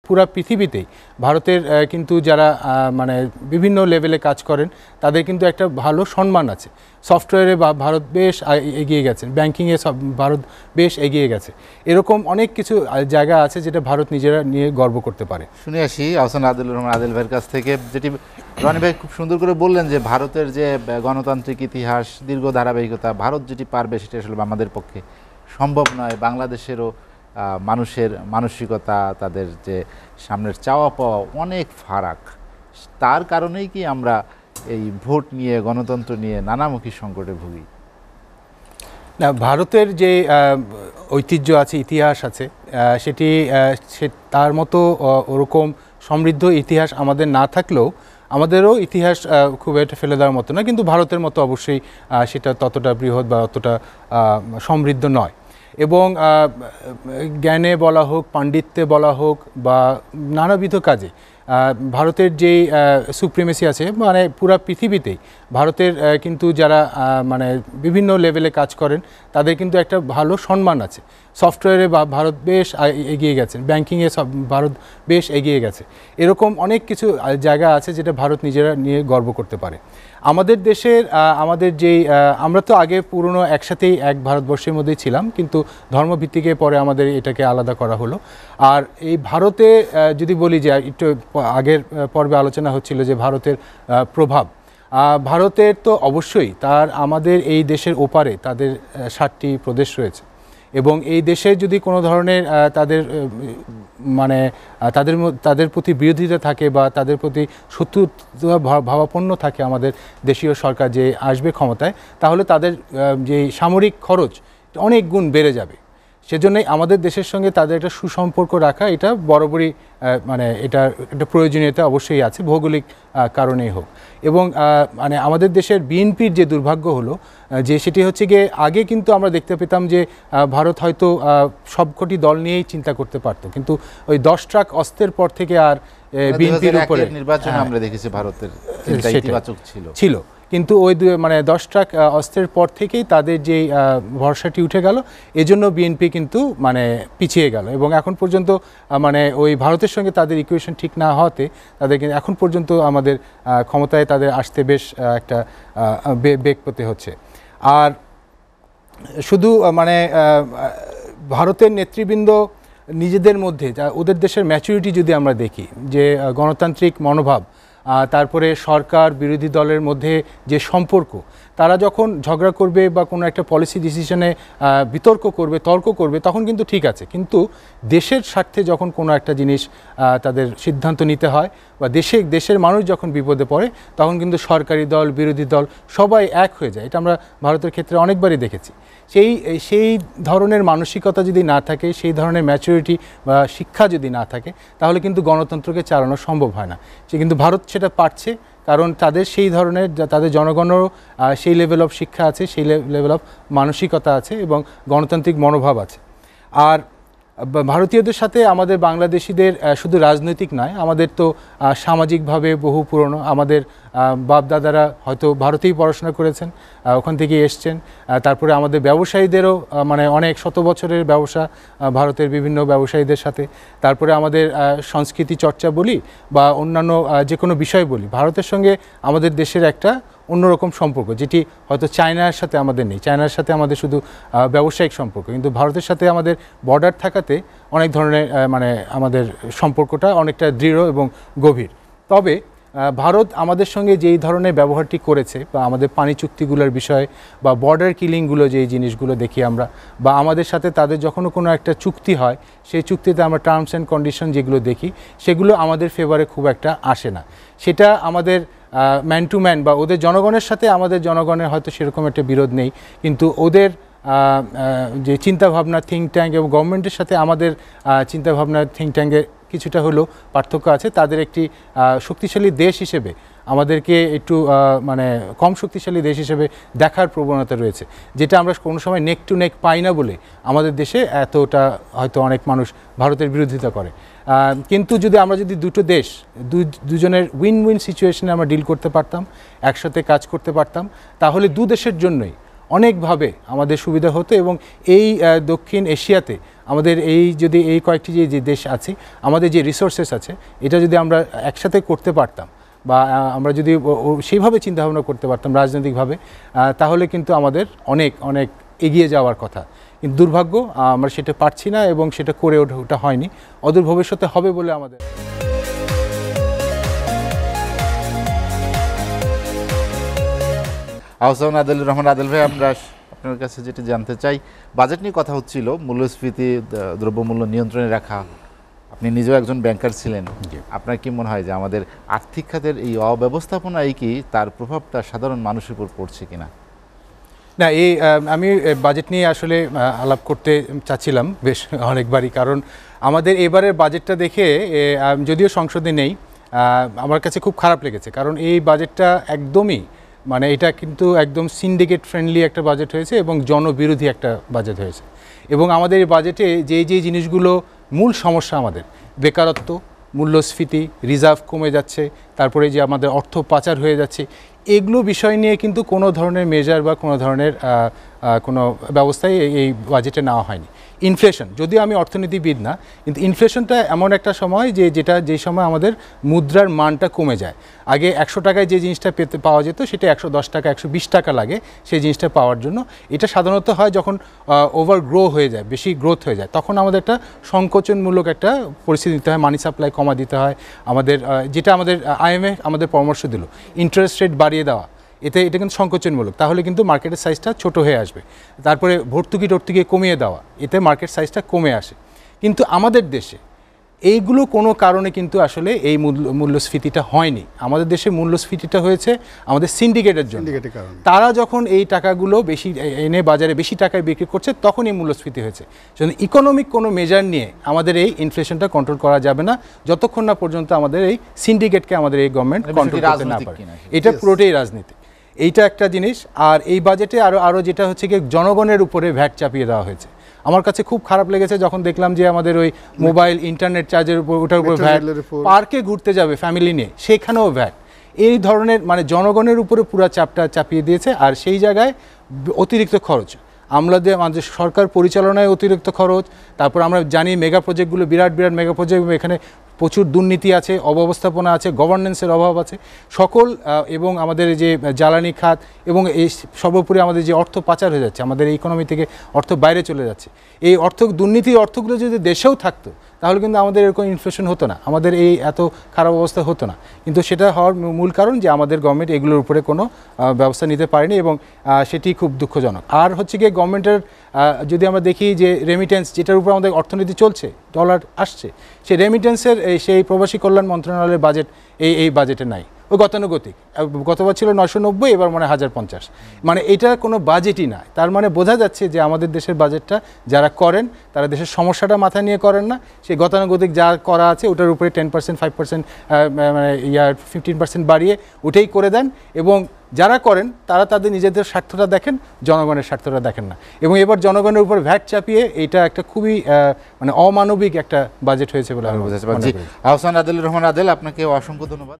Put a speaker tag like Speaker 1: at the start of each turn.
Speaker 1: পুরো পৃথিবীতেই ভারতের কিন্তু যারা মানে বিভিন্ন লেভেলে কাজ করেন তাদের কিন্তু একটা ভালো সম্মান আছে। সফটওয়্যারে ভারত বেশ এগিয়ে গেছে, ব্যাংকিংয়ে ভারত বেশ এগিয়ে গেছে। এরকম অনেক কিছু জায়গা আছে যেটা ভারত নিজেরা নিয়ে গর্ব করতে পারে।
Speaker 2: শুনে আসি আহসান আদিলুর রহমান আদিল ভাইয়ের কাছ থেকে, যেটি রনি ভাই খুব সুন্দর করে বললেন যে ভারতের যে গণতান্ত্রিক ইতিহাস, দীর্ঘ ধারাবাহিকতা, ভারত যেটি পারবে সেটা আসলে আমাদের পক্ষে সম্ভব নয়। বাংলাদেশেরও মানুষের মানসিকতা, তাদের যে সামনের চাওয়া পাওয়া অনেক ফারাক। তার কারণেই কি আমরা এই ভোট নিয়ে, গণতন্ত্র নিয়ে নানামুখী সংকটে ভুগি?
Speaker 1: না, ভারতের যে ঐতিহ্য আছে, ইতিহাস আছে, সেটি তার মতো ওরকম সমৃদ্ধ ইতিহাস আমাদের না থাকলেও আমাদেরও ইতিহাস খুব একটা ফেলে দেওয়ার মতো না, কিন্তু ভারতের মতো অবশ্যই সেটা ততটা বৃহৎ বা অতটা সমৃদ্ধ নয়। এবং জ্ঞানে বলা হোক, পাণ্ডিত্যে বলা হোক বা নানাবিধ কাজে ভারতের যেই সুপ্রিমেসি আছে, মানে পুরো পৃথিবীতেই ভারতের কিন্তু যারা মানে বিভিন্ন লেভেলে কাজ করেন তাদের কিন্তু একটা ভালো সম্মান আছে। সফটওয়্যারে ভারত বেশ এগিয়ে গেছেন, ব্যাংকিংয়ে ভারত বেশ এগিয়ে গেছে। এরকম অনেক কিছু জায়গা আছে যেটা ভারত নিজেরা নিয়ে গর্ব করতে পারে। আমাদের দেশের আমাদের যেই আমরা তো আগে পুরনো একসাথেই এক ভারতবর্ষের মধ্যেই ছিলাম, কিন্তু ধর্মভিত্তিকে পরে আমাদের এটাকে আলাদা করা হলো। আর এই ভারতে যদি বলি যে একটু আগের পর্বে আলোচনা হচ্ছিল যে ভারতের প্রভাব, ভারতের তো অবশ্যই তার আমাদের এই দেশের ওপারে তাদের 7টি প্রদেশ রয়েছে, এবং এই দেশে যদি কোনো ধরনের তাদের মানে তাদের প্রতি বিরোধিতা থাকে বা তাদের প্রতি শত্রুতা ভাবাপন্ন থাকে আমাদের দেশীয় সরকার যে আসবে ক্ষমতায়, তাহলে তাদের যে সামরিক খরচ অনেক গুণ বেড়ে যাবে। সেজন্যই আমাদের দেশের সঙ্গে তাদের একটা সুসম্পর্ক রাখা এটা বরাবরই মানে এটা একটা প্রয়োজনীয়তা অবশ্যই আছে, ভৌগোলিক কারণেই হোক। এবং মানে আমাদের দেশের বিএনপির যে দুর্ভাগ্য হলো যে সেটি হচ্ছে গিয়ে আগে কিন্তু আমরা দেখতে পেতাম যে ভারত হয়তো সবকটি দল নিয়েই চিন্তা করতে পারতো, কিন্তু ওই 10 ট্রাক অস্ত্রের পর থেকে আর বিএনপির উপরে
Speaker 2: নির্বাচন আমরা দেখেছি ভারতের ইতিবাচক ছিল,
Speaker 1: কিন্তু ওই মানে 10 ট্রাক অস্ত্রের পর থেকেই তাদের যেই ভরসাটি উঠে গেল, এজন্য বিএনপি কিন্তু মানে পিছিয়ে গেল। এবং এখন পর্যন্ত মানে ওই ভারতের সঙ্গে তাদের ইকুয়েশন ঠিক না হওয়াতে তাদের কিন্তু এখন পর্যন্ত আমাদের ক্ষমতায় তাদের আসতে বেশ একটা বেগ পেতে হচ্ছে। আর শুধু মানে ভারতের নেতৃবৃন্দ নিজেদের মধ্যে ওদের দেশের ম্যাচুরিটি যদি আমরা দেখি, যে গণতান্ত্রিক মনোভাব, তারপরে সরকার বিরোধী দলের মধ্যে যে সম্পর্ক, তারা যখন ঝগড়া করবে বা কোনো একটা পলিসি ডিসিশনে বিতর্ক করবে, তর্ক করবে, তখন কিন্তু ঠিক আছে, কিন্তু দেশের স্বার্থে যখন কোনো একটা জিনিস তাদের সিদ্ধান্ত নিতে হয় বা দেশের মানুষ যখন বিপদে পড়ে, তখন কিন্তু সরকারি দল, বিরোধী দল সবাই এক হয়ে যায়। এটা আমরা ভারতের ক্ষেত্রে অনেকবারই দেখেছি। সেই ধরনের মানসিকতা যদি না থাকে, সেই ধরনের ম্যাচুরিটি বা শিক্ষা যদি না থাকে, তাহলে কিন্তু গণতন্ত্রকে চালানো সম্ভব হয় না। কিন্তু ভারত সেটা পারছে, কারণ তাদের সেই ধরনের, তাদের জনগণেরও সেই লেভেল অফ শিক্ষা আছে, সেই লেভেল অফ মানসিকতা আছে এবং গণতান্ত্রিক মনোভাব আছে। আর ভারতীয়দের সাথে আমাদের বাংলাদেশিদের শুধু রাজনৈতিক নয়, আমাদের তো সামাজিকভাবে বহু পুরনো, আমাদের বাপদাদারা হয়তো ভারতেই পড়াশোনা করেছেন, ওখান থেকে এসছেন। তারপরে আমাদের ব্যবসায়ীদেরও মানে অনেক শত বছরের ব্যবসা ভারতের বিভিন্ন ব্যবসায়ীদের সাথে। তারপরে আমাদের সংস্কৃতি চর্চা বলি বা অন্যান্য যে কোনো বিষয় বলি, ভারতের সঙ্গে আমাদের দেশের একটা অন্যরকম সম্পর্ক, যেটি হয়তো চায়নার সাথে আমাদের নেই। চায়নার সাথে আমাদের শুধু ব্যবসায়িক সম্পর্ক, কিন্তু ভারতের সাথে আমাদের বর্ডার থাকাতে অনেক ধরনের মানে আমাদের সম্পর্কটা অনেকটা দৃঢ় এবং গভীর। তবে ভারত আমাদের সঙ্গে যেই ধরনের ব্যবহারটি করেছে, বা আমাদের পানি চুক্তিগুলোর বিষয়ে বা বর্ডার কিলিংগুলো যেই জিনিসগুলো দেখি আমরা, বা আমাদের সাথে তাদের যখনও কোনো একটা চুক্তি হয়, সেই চুক্তিতে আমরা টার্মস অ্যান্ড কন্ডিশন যেগুলো দেখি, সেগুলো আমাদের ফেভারে খুব একটা আসে না। সেটা আমাদের ম্যান টু ম্যান বা ওদের জনগণের সাথে আমাদের জনগণের হয়তো সেরকম একটা বিরোধ নেই, কিন্তু ওদের যে চিন্তাভাবনা থিঙ্ক ট্যাঙ্ক এবং গভর্নমেন্টের সাথে আমাদের চিন্তাভাবনা থিঙ্ক ট্যাঙ্কের কিছুটা হলেও পার্থক্য আছে। তাদের একটি শক্তিশালী দেশ হিসেবে আমাদেরকে একটু মানে কম শক্তিশালী দেশ হিসেবে দেখার প্রবণতা রয়েছে, যেটা আমরা কোনো সময় নেক টু নেক পাই না বলে আমাদের দেশে এতটা হয়তো অনেক মানুষ ভারতের বিরোধিতা করে। কিন্তু আমরা যদি দুটো দেশ দুজনের উইন উইন সিচুয়েশনে আমরা ডিল করতে পারতাম, একসাথে কাজ করতে পারতাম, তাহলে দু দেশের জন্যই অনেকভাবে আমাদের সুবিধা হতো এবং এই দক্ষিণ এশিয়াতে আমাদের এই যদি এই কয়েকটি যে দেশ আছে আমাদের যে রিসোর্সেস আছে এটা যদি আমরা একসাথে করতে পারতাম বা আমরা যদি সেইভাবে চিন্তাভাবনা করতে পারতাম রাজনৈতিকভাবে, তাহলে কিন্তু আমাদের অনেক অনেক এগিয়ে যাওয়ার কথা। কিন্তু দুর্ভাগ্য আমরা সেটা পারছি না এবং সেটা করে ওটা হয়নি। অদূর ভবিষ্যতে হবে বলে আমাদের
Speaker 2: আহসান আদিলুর রহমান আদিল ভাই, আমরা আপনার কাছে যেটা জানতে চাই, বাজেট নিয়ে কথা হচ্ছিল, মূল্যস্ফীতি দ্রব্যমূল্য নিয়ন্ত্রণে রাখা, আপনি নিজেও একজন ব্যাংকার ছিলেন, আপনার কি মনে হয় যে আমাদের আর্থিক খাতের এই অব্যবস্থাপনায় কি তার প্রভাবটা সাধারণ মানুষের উপর পড়ছে কিনা?
Speaker 1: না, আমি বাজেট নিয়ে আসলে আলাপ করতে চাচ্ছিলাম বেশ অনেকবারই, কারণ আমাদের এবারের বাজেটটা দেখে যদিও সংসদে নেই, আমার কাছে খুব খারাপ লেগেছে। কারণ এই বাজেটটা একদমই মানে এটা কিন্তু একদম সিন্ডিকেট ফ্রেন্ডলি একটা বাজেট হয়েছে এবং জনবিরোধী একটা বাজেট হয়েছে। এবং আমাদের এই বাজেটে যে জিনিসগুলো মূল সমস্যা, আমাদের বেকারত্ব, মূল্যস্ফীতি, রিজার্ভ কমে যাচ্ছে, তারপরে যে আমাদের অর্থ পাচার হয়ে যাচ্ছে, এগুলো বিষয় নিয়ে কিন্তু কোনো ধরনের মেজার বা কোনো ধরনের কোনো ব্যবস্থাই এই বাজেটে নেওয়া হয়নি। ইনফ্লেশন, যদিও আমি অর্থনীতিবিদ না, কিন্তু ইনফ্লেশনটা এমন একটা সময় যে সময় আমাদের মুদ্রার মানটা কমে যায়। আগে 100 টাকায় যে জিনিসটা পাওয়া যেত সেটা 110 টাকা 120 টাকা লাগে সেই জিনিসটা পাওয়ার জন্য। এটা সাধারণত হয় যখন ওভার গ্রো হয়ে যায়, বেশি গ্রোথ হয়ে যায়, তখন আমাদের একটা সংকোচনমূলক একটা পরিস্থিতি দিতে হয়, মানি সাপ্লাই কমা দিতে হয় আমাদের, যেটা আমাদের IMF আমাদের পরামর্শ দিল, ইন্টারেস্ট রেট বাড়িয়ে দেওয়া, এটা কিন্তু সংকোচনমূলক, তাহলে কিন্তু মার্কেটের সাইজটা ছোট হয়ে আসবে। তারপরে ভর্তুকি কমিয়ে দেওয়া, এতে মার্কেট সাইজটা কমে আসে। কিন্তু আমাদের দেশে এইগুলো কোনো কারণে কিন্তু আসলে এই মূল্যস্ফীতিটা হয়নি। আমাদের দেশে মূল্যস্ফীতিটা হয়েছে আমাদের সিন্ডিকেটের জন্য। তারা যখন এই টাকাগুলো বেশি এনে বাজারে বেশি টাকায় বিক্রি করছে তখন এই মূল্যস্ফীতি হয়েছে। সেজন্য ইকোনমিক কোনো মেজার নিয়ে আমাদের এই ইনফ্লেশনটা কন্ট্রোল করা যাবে না যতক্ষণ না পর্যন্ত আমাদের এই সিন্ডিকেটকে আমাদের এই গভর্নমেন্ট কন্ট্রোল করতে না পারে। এটা পুরোটাই রাজনীতি, এইটা একটা জিনিস। আর এই বাজেটে আরও যেটা হচ্ছে কি, জনগণের উপরে ভ্যাট চাপিয়ে দেওয়া হয়েছে। আমার কাছে খুব খারাপ লেগেছে যখন দেখলাম যে আমাদের ওই মোবাইল ইন্টারনেট চার্জের উপর, ওটার উপর ভ্যাট, পার্কে ঘুরতে যাবে ফ্যামিলি নিয়ে সেখানেও ভ্যাট, এই ধরনের মানে জনগণের উপরে পুরো চাপটা চাপিয়ে দিয়েছে। আর সেই জায়গায় অতিরিক্ত খরচ, আমাদের সরকার পরিচালনায় অতিরিক্ত খরচ, তারপর আমরা জানি মেগা প্রজেক্টগুলো বিরাট মেগা প্রজেক্ট, এখানে প্রচুর দুর্নীতি আছে, অব্যবস্থাপনা আছে, গভর্নেন্সের অভাব আছে সকল, এবং আমাদের যে জ্বালানি খাত এবং এই সর্বোপরি আমাদের যে অর্থ পাচার হয়ে যাচ্ছে, আমাদের ইকোনমি থেকে অর্থ বাইরে চলে যাচ্ছে, এই দুর্নীতির অর্থগুলো যদি দেশেও থাকতো তাহলে কিন্তু আমাদের এরকম ইনফ্লেশন হতো না, আমাদের এই এত খারাপ অবস্থা হতো না। কিন্তু সেটা হওয়ার মূল কারণ যে আমাদের গভর্নমেন্ট এগুলোর উপরে কোনো ব্যবস্থা নিতে পারেনি এবং সেটি খুব দুঃখজনক। আর হচ্ছে গিয়ে গভর্নমেন্টের যদি আমরা দেখি যে রেমিটেন্স, যেটার উপর আমাদের অর্থনীতি চলছে, ডলার আসছে, সেই রেমিটেন্সের সেই প্রবাসী কল্যাণ মন্ত্রণালয়ের বাজেট এই বাজেটে নাই, ওই গতানুগতিক। গতবার ছিল 990, এবার মানে 1050, মানে এটা কোনো বাজেটই না। তার মানে বোঝা যাচ্ছে যে আমাদের দেশের বাজেটটা যারা করেন তারা দেশের সমস্যাটা মাথায় নিয়ে করেন না, সেই গতানুগতিক যা করা আছে ওটার উপরে 10% 5% মানে 15% বাড়িয়ে ওটাই করে দেন, এবং যারা করেন তারা তাদের নিজেদের স্বার্থটা দেখেন, জনগণের স্বার্থটা দেখেন না। এবং এবার জনগণের উপর ভ্যাট চাপিয়ে এটা একটা খুবই মানে অমানবিক একটা বাজেট হয়েছে বলে আমি বুঝতে পারছি।
Speaker 2: আহসান আদিলুর রহমান আদিল, আপনাকে অসংখ্য ধন্যবাদ।